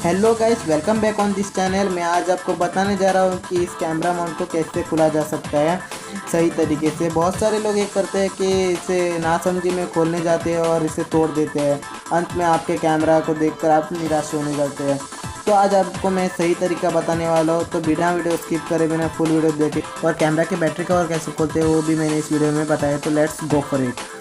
Hello guys, welcome back on this channel. मैं आज आपको बताने जा रहा हूँ कि इस कैमरा माउंट को कैसे खोला जा सकता है सही तरीके से। बहुत सारे लोग ये करते हैं कि इसे नासमझी में खोलने जाते हैं और इसे तोड़ देते हैं। अंत में आपके कैमरा को देखकर आप निराश होने जाते हैं। तो आज आपको मैं सही तरीका बताने वाला हूँ, तो बिना वीडियो स्किप करे बिना फुल वीडियो देखे और कैमरा के बैटरी कवर कैसे खोलते हैं वो भी मैंने इस वीडियो में बताया। तो लेट्स गो फॉर इट।